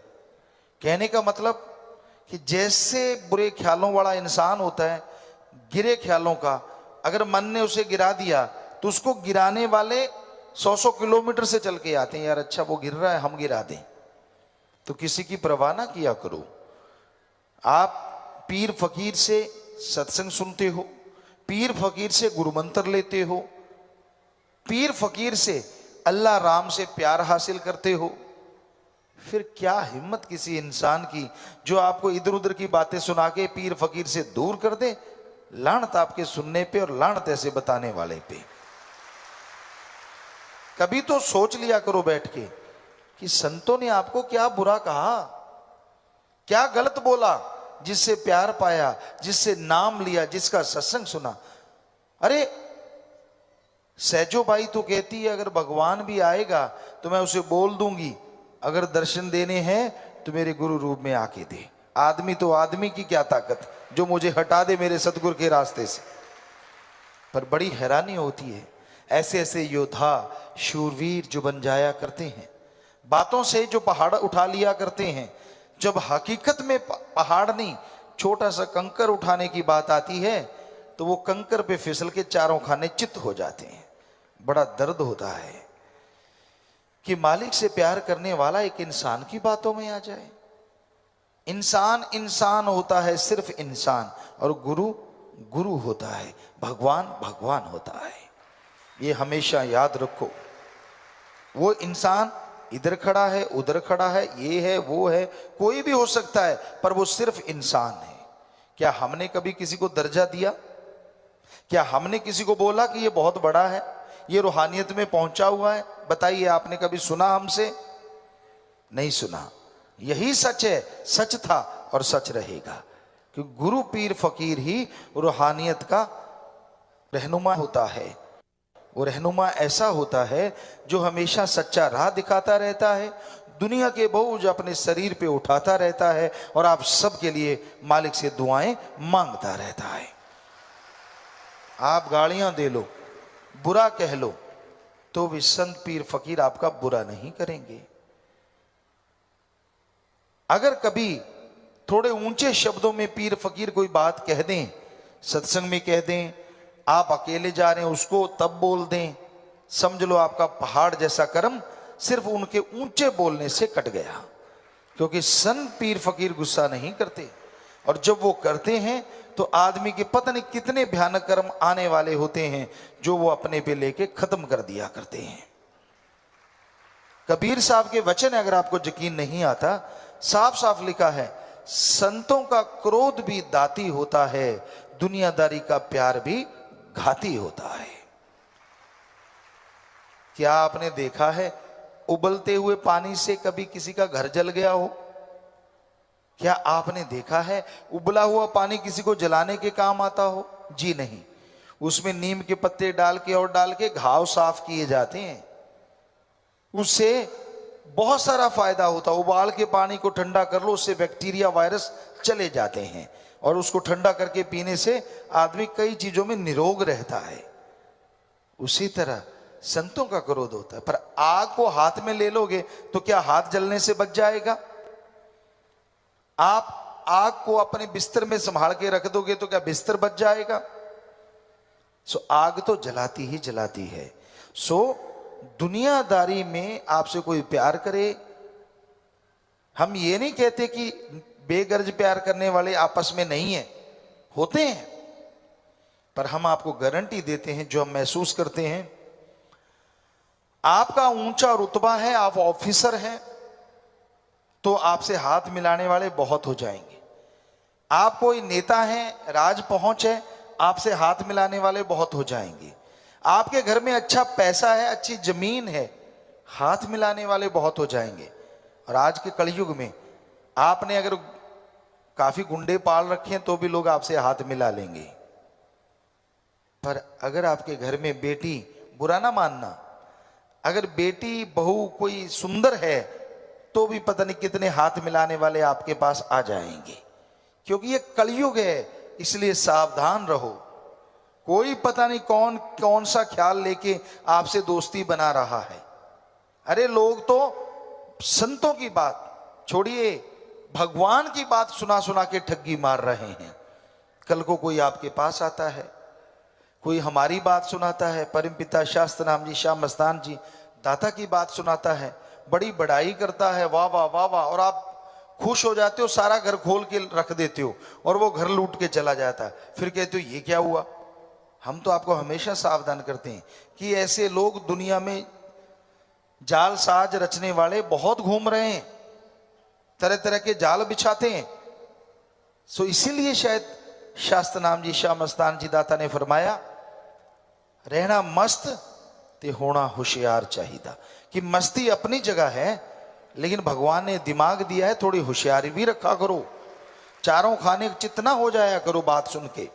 Speaker 1: कहने का मतलब कि जैसे बुरे ख्यालों वाला इंसान होता है, गिरे ख्यालों का, अगर मन ने उसे गिरा दिया तो उसको गिराने वाले 100 किलोमीटर से चल के आते हैं, यार अच्छा वो गिर रहा है हम गिरा दें। तो किसी की परवाह ना किया करो। आप पीर फकीर से सत्संग सुनते हो, पीर फकीर से गुरु मंत्र लेते हो, पीर फकीर से अल्लाह राम से प्यार हासिल करते हो। फिर क्या हिम्मत किसी इंसान की जो आपको इधर उधर की बातें सुना के पीर फकीर से दूर कर दे। लानत आपके सुनने पे और लानत ऐसे बताने वाले पे। कभी तो सोच लिया करो बैठ के कि संतों ने आपको क्या बुरा कहा, क्या गलत बोला, जिससे प्यार पाया, जिससे नाम लिया, जिसका सत्संग सुना। अरे सहजो बाई तो कहती है, अगर भगवान भी आएगा तो मैं उसे बोल दूंगी, अगर दर्शन देने हैं तो मेरे गुरु रूप में आके दे। आदमी तो आदमी की क्या ताकत जो मुझे हटा दे मेरे सतगुरु के रास्ते से। पर बड़ी हैरानी होती है, ऐसे ऐसे योद्धा शूरवीर जो बन जाया करते हैं, बातों से जो पहाड़ उठा लिया करते हैं, जब हकीकत में पहाड़ नहीं छोटा सा कंकर उठाने की बात आती है तो वो कंकर पे फिसल के चारों खाने चित्त हो जाते हैं। बड़ा दर्द होता है कि मालिक से प्यार करने वाला एक इंसान की बातों में आ जाए। इंसान इंसान होता है, सिर्फ इंसान, और गुरु गुरु होता है, भगवान भगवान होता है। ये हमेशा याद रखो। वो इंसान इधर खड़ा है, उधर खड़ा है, ये है वो है, कोई भी हो सकता है, पर वो सिर्फ इंसान है। क्या हमने कभी किसी को दर्जा दिया? क्या हमने किसी को बोला कि ये बहुत बड़ा है, ये रूहानियत में पहुंचा हुआ है? बताइए, आपने कभी सुना हमसे? नहीं सुना। यही सच है, सच था और सच रहेगा कि गुरु पीर फकीर ही रूहानियत का रहनुमा होता है। वो रहनुमा ऐसा होता है जो हमेशा सच्चा राह दिखाता रहता है, दुनिया के बोझ अपने शरीर पे उठाता रहता है और आप सबके लिए मालिक से दुआएं मांगता रहता है। आप गालियां दे लो, बुरा कह लो, तो भी संत पीर फकीर आपका बुरा नहीं करेंगे। अगर कभी थोड़े ऊंचे शब्दों में पीर फकीर कोई बात कह दें, सत्संग में कह दें, आप अकेले जा रहे हैं उसको तब बोल दें, समझ लो आपका पहाड़ जैसा कर्म सिर्फ उनके ऊंचे बोलने से कट गया। क्योंकि संत पीर फकीर गुस्सा नहीं करते, और जब वो करते हैं तो आदमी के पता नहीं कितने भयानक कर्म आने वाले होते हैं जो वो अपने पे लेके खत्म कर दिया करते हैं। कबीर साहब के वचन अगर आपको यकीन नहीं आता, साफ साफ लिखा है, संतों का क्रोध भी दाती होता है, दुनियादारी का प्यार भी घाती होता है। क्या आपने देखा है उबलते हुए पानी से कभी किसी का घर जल गया हो? क्या आपने देखा है उबला हुआ पानी किसी को जलाने के काम आता हो? जी नहीं। उसमें नीम के पत्ते डाल के घाव साफ किए जाते हैं, उससे बहुत सारा फायदा होता है। उबाल के पानी को ठंडा कर लो, उससे बैक्टीरिया वायरस चले जाते हैं, और उसको ठंडा करके पीने से आदमी कई चीजों में निरोग रहता है। उसी तरह संतों का क्रोध होता है। पर आग को हाथ में ले लोगे तो क्या हाथ जलने से बच जाएगा? आप आग को अपने बिस्तर में संभाल के रख दोगे तो क्या बिस्तर बच जाएगा? सो आग तो जलाती ही जलाती है। सो दुनियादारी में आपसे कोई प्यार करे, हम ये नहीं कहते कि बेगर्ज प्यार करने वाले आपस में नहीं है, होते हैं, पर हम आपको गारंटी देते हैं जो हम महसूस करते हैं। आपका ऊंचा रुतबा है, आप ऑफिसर हैं, तो आपसे हाथ मिलाने वाले बहुत हो जाएंगे। आप कोई नेता हैं, राज पहुंच है, आपसे हाथ मिलाने वाले बहुत हो जाएंगे। आपके घर में अच्छा पैसा है, अच्छी जमीन है, हाथ मिलाने वाले बहुत हो जाएंगे। और आज के कलयुग में आपने अगर काफी गुंडे पाल रखे हैं तो भी लोग आपसे हाथ मिला लेंगे। पर अगर आपके घर में बेटी, बुरा ना मानना, अगर बेटी बहू कोई सुंदर है तो भी पता नहीं कितने हाथ मिलाने वाले आपके पास आ जाएंगे। क्योंकि ये कलयुग है, इसलिए सावधान रहो। कोई पता नहीं कौन कौन सा ख्याल लेके आपसे दोस्ती बना रहा है। अरे लोग तो संतों की बात छोड़िए, भगवान की बात सुना सुना के ठगी मार रहे हैं। कल को कोई आपके पास आता है, कोई हमारी बात सुनाता है, परमपिता शास्त्र नाम जी, श्याम मस्तान जी दाता की बात सुनाता है, बड़ी बड़ाई करता है, वाह वाह वाह वाह, और आप खुश हो जाते हो, सारा घर खोल के रख देते हो, और वो घर लूट के चला जाता है। फिर कहते हो ये क्या हुआ? हम तो आपको हमेशा सावधान करते हैं कि ऐसे लोग दुनिया में जाल साज रचने वाले बहुत घूम रहे हैं, तरह तरह के जाल बिछाते हैं। सो इसीलिए शायद शास्त्र नाम जी, श्याम मस्तान जी दाता ने फरमाया, रहना मस्त ते होना होशियार चाहिए। कि मस्ती अपनी जगह है, लेकिन भगवान ने दिमाग दिया है, थोड़ी होशियारी भी रखा करो, चारों खाने चितना हो जाया करो बात सुन के।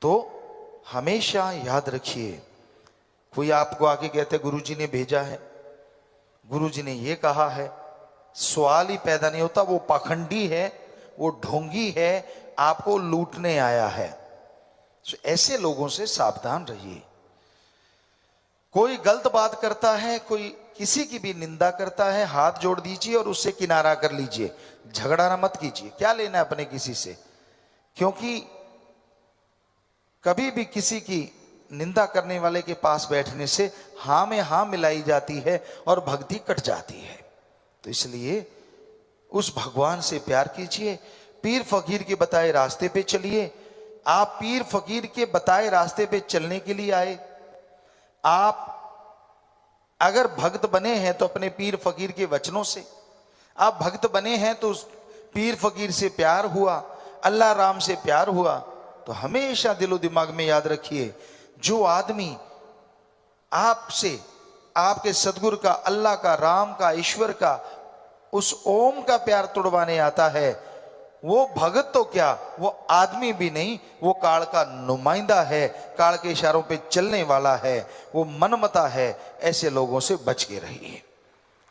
Speaker 1: तो हमेशा याद रखिए, कोई आपको आके कहते गुरुजी ने भेजा है, गुरुजी ने ये कहा है, सवाल ही पैदा नहीं होता। वो पाखंडी है, वो ढोंगी है, आपको लूटने आया है। तो ऐसे लोगों से सावधान रहिए। कोई गलत बात करता है, कोई किसी की भी निंदा करता है, हाथ जोड़ दीजिए और उससे किनारा कर लीजिए, झगड़ा ना मत कीजिए। क्या लेना है अपने किसी से? क्योंकि कभी भी किसी की निंदा करने वाले के पास बैठने से हाँ में हाँ मिलाई जाती है और भक्ति कट जाती है। तो इसलिए उस भगवान से प्यार कीजिए, पीर फकीर के बताए रास्ते पे चलिए। आप पीर फकीर के बताए रास्ते पे चलने के लिए आए। आप अगर भक्त बने हैं तो अपने पीर फकीर के वचनों से, आप भक्त बने हैं तो उस पीर फकीर से प्यार हुआ, अल्लाह राम से प्यार हुआ। तो हमेशा दिलो दिमाग में याद रखिए, जो आदमी आपसे, आपके सदगुरु का, अल्लाह का, राम का, ईश्वर का, उस ओम का प्यार तोड़वाने आता है, वो भगत तो क्या, वो आदमी भी नहीं, वो काल का नुमाइंदा है, काल के इशारों पे चलने वाला है, वो मनमता है। ऐसे लोगों से बच के रहिए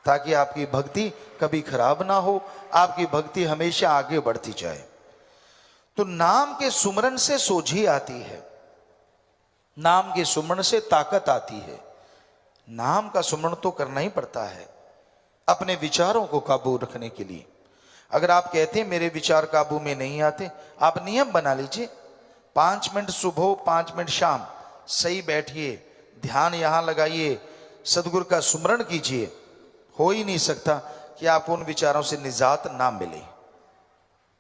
Speaker 1: ताकि आपकी भक्ति कभी खराब ना हो, आपकी भक्ति हमेशा आगे बढ़ती जाए। तो नाम के सुमरन से सोझी आती है, नाम के सुमरन से ताकत आती है। नाम का सुमरन तो करना ही पड़ता है अपने विचारों को काबू रखने के लिए, अगर आप कहते हैं मेरे विचार काबू में नहीं आते, आप नियम बना लीजिए, 5 मिनट सुबह 5 मिनट शाम सही बैठिए, ध्यान यहां लगाइए, सदगुरु का सुमरण कीजिए। हो ही नहीं सकता कि आपको उन विचारों से निजात ना मिले।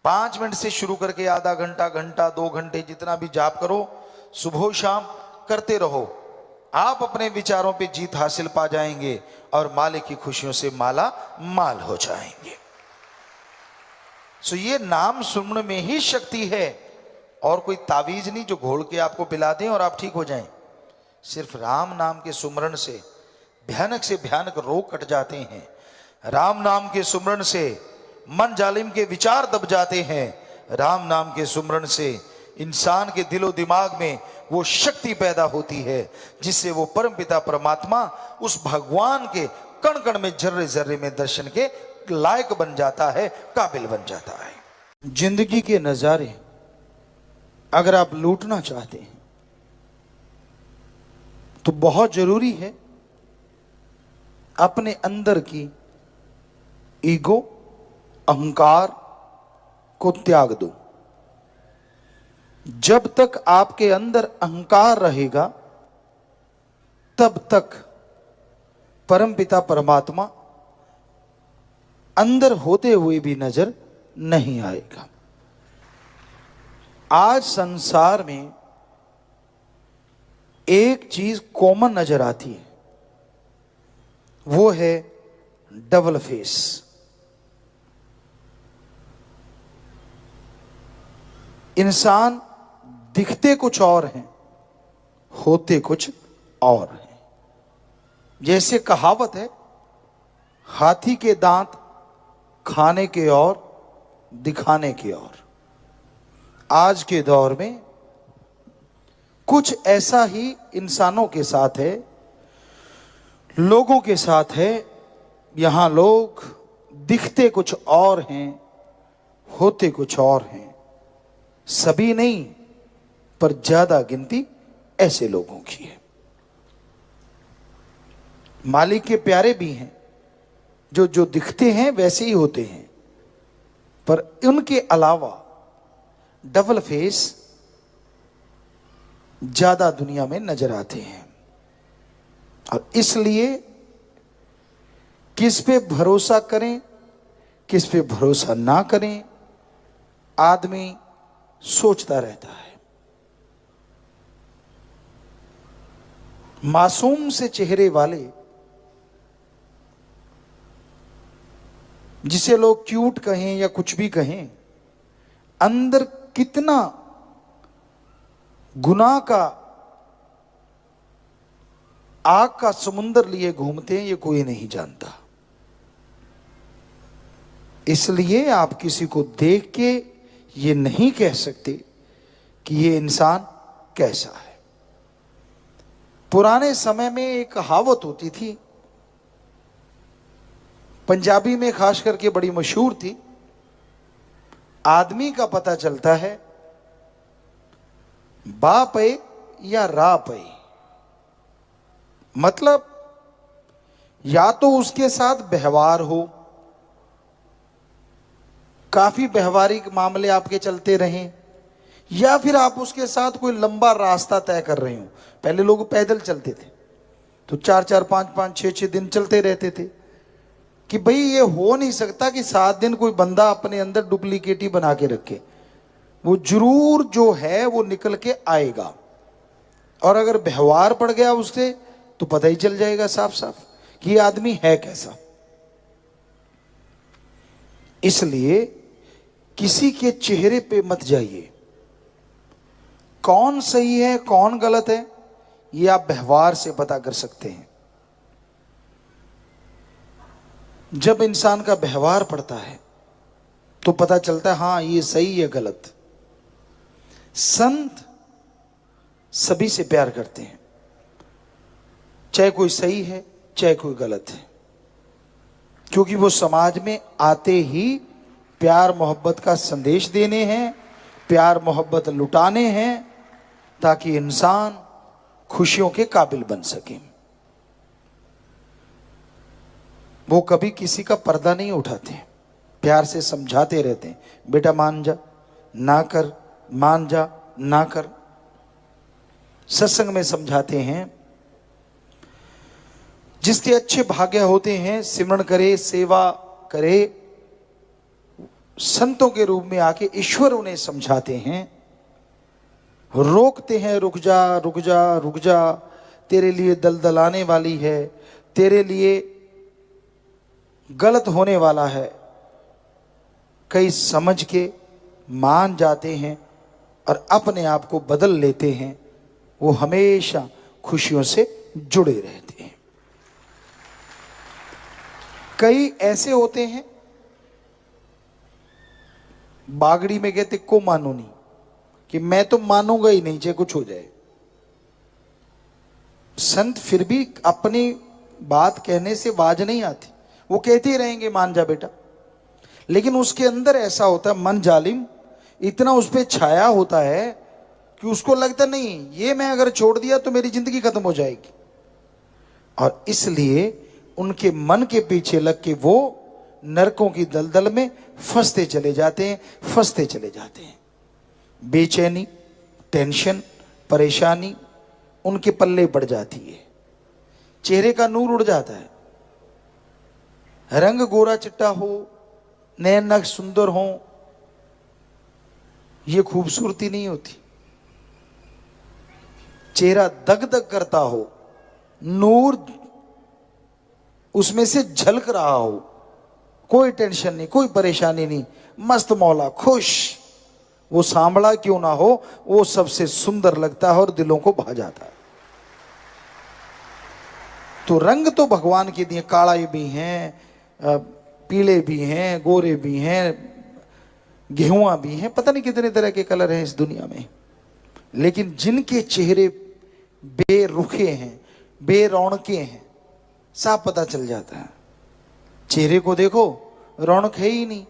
Speaker 1: 5 मिनट से शुरू करके आधा घंटा, घंटा, 2 घंटे, जितना भी जाप करो, सुबह शाम करते रहो। आप अपने विचारों पे जीत हासिल पा जाएंगे और मालिक की खुशियों से माला माल हो जाएंगे। सो ये नाम सुमरण में ही शक्ति है, और कोई तावीज नहीं जो घोल के आपको पिला दें और आप ठीक हो जाएं। सिर्फ राम नाम के सुमरण से भयानक से भयानक रोग कट जाते हैं। राम नाम के सुमरण से मन जालिम के विचार दब जाते हैं। राम नाम के सुमरण से इंसान के दिलो दिमाग में वो शक्ति पैदा होती है जिससे वो परमपिता परमात्मा उस भगवान के कण कण में, जर्रे जर्रे में दर्शन के लायक बन जाता है, काबिल बन जाता है। जिंदगी के नजारे अगर आप लूटना चाहते हैं तो बहुत जरूरी है अपने अंदर की ईगो, अहंकार को त्याग दो। जब तक आपके अंदर अहंकार रहेगा तब तक परमपिता परमात्मा अंदर होते हुए भी नजर नहीं आएगा। आज संसार में एक चीज कॉमन नजर आती है, वो है डबल फेस। इंसान दिखते कुछ और हैं, होते कुछ और हैं। जैसे कहावत है, हाथी के दांत खाने के और दिखाने के और। आज के दौर में कुछ ऐसा ही इंसानों के साथ है, लोगों के साथ है। यहां लोग दिखते कुछ और हैं, होते कुछ और हैं। सभी नहीं, पर ज्यादा गिनती ऐसे लोगों की है। मालिक के प्यारे भी हैं जो जो दिखते हैं वैसे ही होते हैं, पर उनके अलावा डबल फेस ज्यादा दुनिया में नजर आते हैं। और इसलिए किस पे भरोसा करें, किस पे भरोसा ना करें, आदमी सोचता रहता है। मासूम से चेहरे वाले, जिसे लोग क्यूट कहें या कुछ भी कहें, अंदर कितना गुनाह का आग का समुंदर लिए घूमते हैं ये कोई नहीं जानता। इसलिए आप किसी को देख के ये नहीं कह सकते कि ये इंसान कैसा है। पुराने समय में एक कहावत होती थी, पंजाबी में खास करके बड़ी मशहूर थी, आदमी का पता चलता है बा पे या रा पे। मतलब या तो उसके साथ व्यवहार हो, काफी व्यवहारिक मामले आपके चलते रहें, या फिर आप उसके साथ कोई लंबा रास्ता तय कर रहे हो। पहले लोग पैदल चलते थे तो 4-4, 5-5, 6-6 दिन चलते रहते थे कि भाई ये हो नहीं सकता कि 7 दिन कोई बंदा अपने अंदर डुप्लीकेट ही बना के रखे। वो जरूर जो है वो निकल के आएगा, और अगर व्यवहार पड़ गया उससे तो पता ही चल जाएगा साफ साफ कि ये आदमी है कैसा। इसलिए किसी के चेहरे पे मत जाइए। कौन सही है कौन गलत है ये आप व्यवहार से पता कर सकते हैं। जब इंसान का व्यवहार पड़ता है तो पता चलता है हाँ ये सही है गलत। संत सभी से प्यार करते हैं, चाहे कोई सही है चाहे कोई गलत है, क्योंकि वो समाज में आते ही प्यार मोहब्बत का संदेश देने हैं, प्यार मोहब्बत लुटाने हैं, ताकि इंसान खुशियों के काबिल बन सके। वो कभी किसी का पर्दा नहीं उठाते। प्यार से समझाते रहते हैं, बेटा मान जा, ना कर, मान जा, ना कर। सत्संग में समझाते हैं, जिसके अच्छे भाग्य होते हैं सिमरण करे, सेवा करे, संतों के रूप में आके ईश्वर उन्हें समझाते हैं, रोकते हैं, रुक जा रुक जा रुक जा, तेरे लिए दलदल आने वाली है, तेरे लिए गलत होने वाला है। कई समझ के मान जाते हैं और अपने आप को बदल लेते हैं। वो हमेशा खुशियों से जुड़े रहते हैं। कई ऐसे होते हैं, बागड़ी में कहते को मानो नहीं, कि मैं तो मानूंगा ही नहीं चाहे कुछ हो जाए। संत फिर भी अपनी बात कहने से बाज नहीं आती, वो कहते ही रहेंगे मान जा बेटा। लेकिन उसके अंदर ऐसा होता है, मन जालिम इतना उस पर छाया होता है कि उसको लगता नहीं ये मैं अगर छोड़ दिया तो मेरी जिंदगी खत्म हो जाएगी। और इसलिए उनके मन के पीछे लग के वो नरकों की दलदल में फंसते चले जाते हैं, फंसते चले जाते हैं। बेचैनी, टेंशन, परेशानी उनके पल्ले पड़ जाती है, चेहरे का नूर उड़ जाता है। रंग गोरा चिट्टा हो, नयन नक्श सुंदर हो, ये खूबसूरती नहीं होती। चेहरा दग दग करता हो, नूर उसमें से झलक रहा हो, कोई टेंशन नहीं, कोई परेशानी नहीं, मस्त मौला, खुश, वो सांवला क्यों ना हो, वो सबसे सुंदर लगता है और दिलों को भा जाता है। तो रंग तो भगवान के दिए, काले भी हैं, पीले भी हैं, गोरे भी हैं, गेहुआ भी हैं, पता नहीं कितने तरह के कलर हैं इस दुनिया में। लेकिन जिनके चेहरे बेरुखे हैं, बेरौनके हैं, साफ पता चल जाता है। चेहरे को देखो, रौनक है ही नहीं,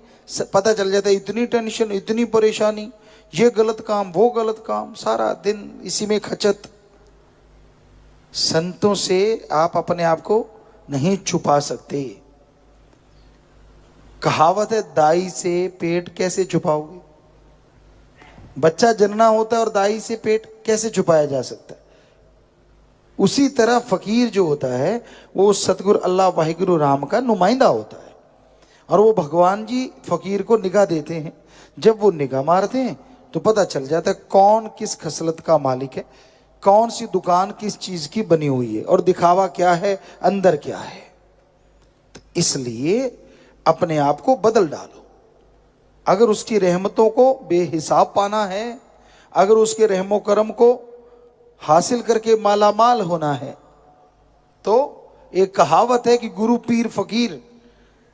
Speaker 1: पता चल जाता है इतनी टेंशन, इतनी परेशानी, ये गलत काम, वो गलत काम, सारा दिन इसी में खचत। संतों से आप अपने आप को नहीं छुपा सकते। कहावत है, दाई से पेट कैसे छुपाओगे। बच्चा जनना होता है और दाई से पेट कैसे छुपाया जा सकता है। उसी तरह फकीर जो होता है वो सतगुरु अल्लाह वाहिगुरु राम का नुमाइंदा होता है, और वो भगवान जी फकीर को निगाह देते हैं। जब वो निगाह मारते हैं तो पता चल जाता है कौन किस खसलत का मालिक है, कौन सी दुकान किस चीज की बनी हुई है, और दिखावा क्या है, अंदर क्या है। तो इसलिए अपने आप को बदल डालो। अगर उसकी रहमतों को बेहिसाब पाना है, अगर उसके रहमो करम को हासिल करके मालामाल होना है, तो एक कहावत है कि गुरु पीर फकीर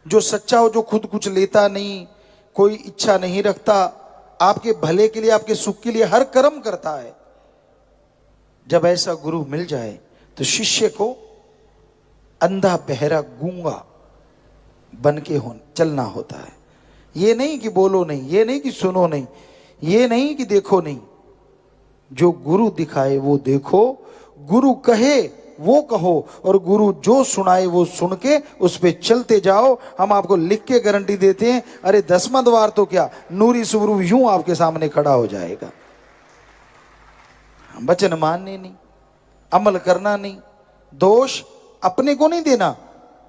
Speaker 1: जो सच्चा हो, जो खुद कुछ लेता नहीं, कोई इच्छा नहीं रखता, आपके भले के लिए, आपके सुख के लिए हर कर्म करता है। जब ऐसा गुरु मिल जाए तो शिष्य को अंधा बहरा गूंगा बन के चलना होता है। ये नहीं कि बोलो नहीं, ये नहीं कि सुनो नहीं, ये नहीं कि देखो नहीं। जो गुरु दिखाए वो देखो, गुरु कहे वो कहो, और गुरु जो सुनाए वो सुन के उस पे चलते जाओ। हम आपको लिख के गारंटी देते हैं, अरे 10वां द्वार तो क्या, नूरी सुवरू यूं आपके सामने खड़ा हो जाएगा। वचन मानने नहीं, अमल करना नहीं, दोष अपने को नहीं देना,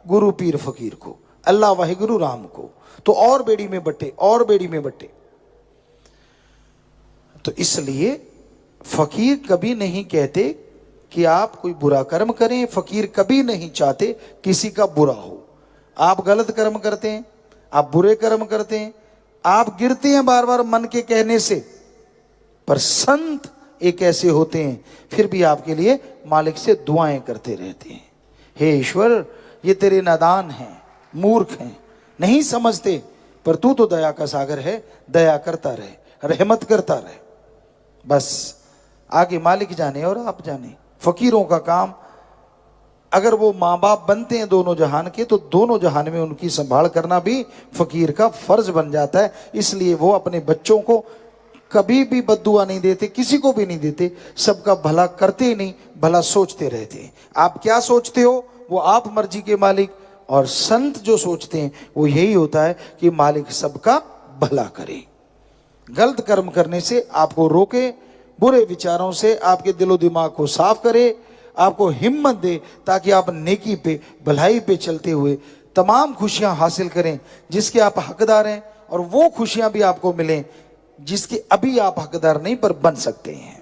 Speaker 1: गुरु पीर फकीर को, अल्लाह वाहिगुरु राम को, तो और बेड़ी में बटे, और बेड़ी में बटे। तो इसलिए फकीर कभी नहीं कहते कि आप कोई बुरा कर्म करें, फकीर कभी नहीं चाहते किसी का बुरा हो। आप गलत कर्म करते हैं, आप बुरे कर्म करते हैं, आप गिरते हैं बार बार मन के कहने से, पर संत एक ऐसे होते हैं फिर भी आपके लिए मालिक से दुआएं करते रहते हैं। हे ईश्वर, ये तेरे नादान हैं, मूर्ख हैं, नहीं समझते, पर तू तो दया का सागर है, दया करता रहे, रहमत करता रहे। बस आगे मालिक जाने और आप जाने। फकीरों का काम, अगर वो माँ बाप बनते हैं दोनों जहान के, तो दोनों जहान में उनकी संभाल करना भी फकीर का फर्ज बन जाता है। इसलिए वो अपने बच्चों को कभी भी बद्दुआ नहीं देते, किसी को भी नहीं देते, सबका भला करते ही नहीं, भला सोचते रहते हैं। आप क्या सोचते हो वो आप मर्जी के मालिक, और संत जो सोचते हैं वो यही होता है कि मालिक सबका भला करे। गलत कर्म करने से आपको रोके, बुरे विचारों से आपके दिलो दिमाग को साफ करे, आपको हिम्मत दे ताकि आप नेकी पे, भलाई पे चलते हुए तमाम खुशियां हासिल करें जिसके आप हकदार हैं, और वो खुशियां भी आपको मिलें जिसके अभी आप हकदार नहीं पर बन सकते हैं।